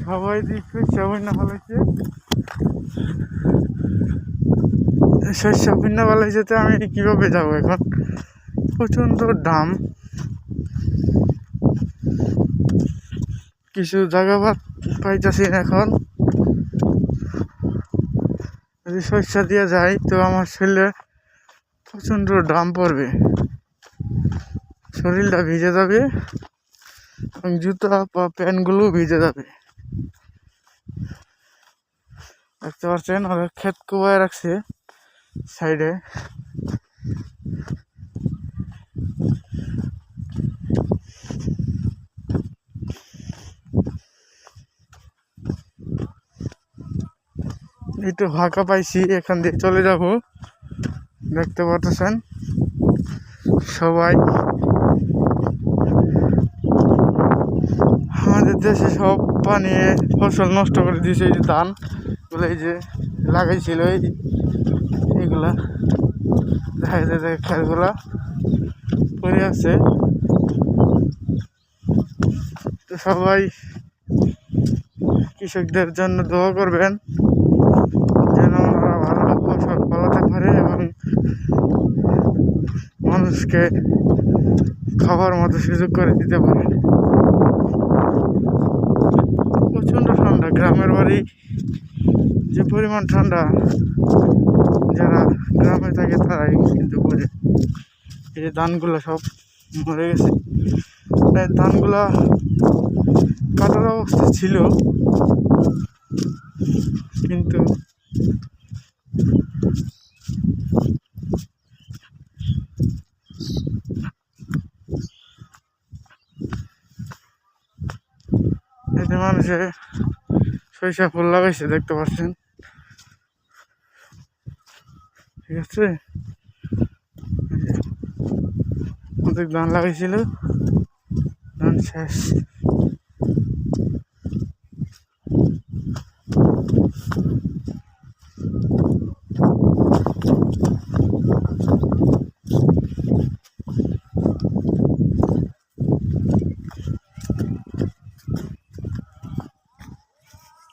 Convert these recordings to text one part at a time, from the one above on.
সবাই দিকে বন্যা ফেলাইছে, শস্য বন্যা ফেলাইছে। তো আমি কিভাবে যাবো এখন? প্রচন্ড দাম। কিছু জায়গা পাইতেছি না এখন। যদি শস্য দিয়ে যাই তো আমার শরীরে প্রচন্ড দাম পড়বে, শরীরটা ভিজে যাবে এবং জুতা বা প্যান্টগুলো ভিজে যাবে। দেখতে পাচ্ছেন ওরা ক্ষেত কুবায় রাখছে সাইডে। একটু ফাঁকা পাইছি, এখান দিয়ে চলে যাব। দেখতে পাচ্ছেন সবাই, আমাদের দেশে সব পানি ফসল নষ্ট করে দিয়েছে। এই যে ধান গুলো এই যে লাগাইছিল, এইগুলা দেখা যায় খেরগুলা পড়ে আছে। তো সবাই কৃষকদের জন্য দোয়া করবেন যেন ওনারা ভালো ফসল ফলাতে পারে এবং মানুষকে খাবার মতো সুযোগ করে দিতে পারে। প্রচন্ড ঠান্ডা, গ্রামের বাড়ি যে পরিমাণ ঠান্ডা, যারা গ্রামে থাকে তারাই কিন্তু বোঝে। এই যে ধানগুলো সব মরে গেছে, ধানগুলা কাটার অবস্থা ছিল, কিন্তু এতে মানুষে সরিষা ফুল লাগাইছে, দেখতে পাচ্ছেন। ঠিক আছে, অনেক ধান লাগাইছিল, ধান শেষ।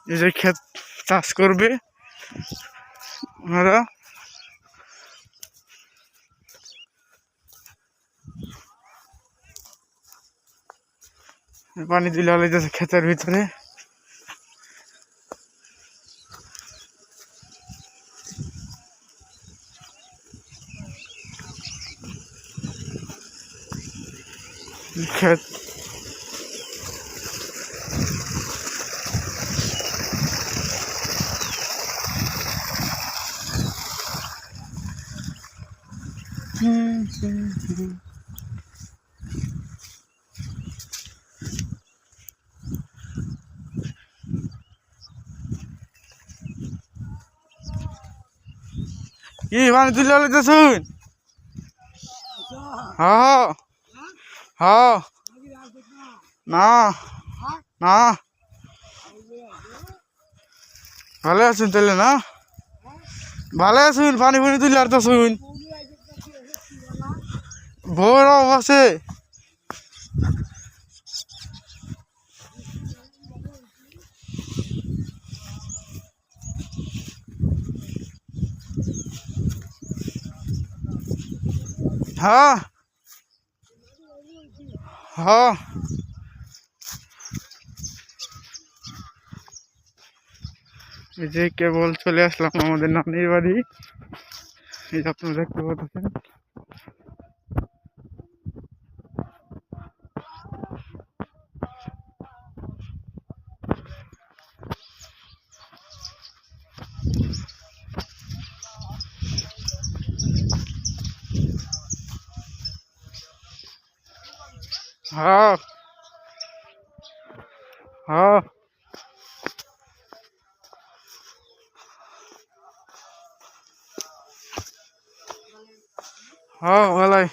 এই যে ক্ষেত চাষ করবে ওনারা, পানি দিলে আলাইতেছে ক্ষেতের ভিতরে। ক্ষেত কি পানি তুলে আলাইতেছুন? হ্যাঁ হ্যাঁ, না না, ভালো আছেন তাহলে? না ভালো আছেন, পানি ফানি তুলে আর তো শুন বউর আছে। হ্যাঁ হ্যাঁ, এই যে কেবল চলে আসলাম আমাদের নানির বাড়ি। এই যে আপনারা দেখতে পাচ্ছেন, হ্যাঁ হ্যাঁ হ্যাঁ, ভালাই।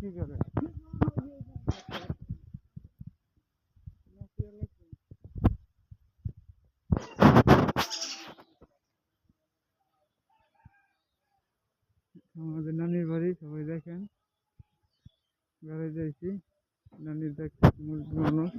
কি করে আমাদের নানির বাড়ি, সবাই দেখেন বেড়াই যাইছি, নানির দেখ মুরব্বী মানুষ।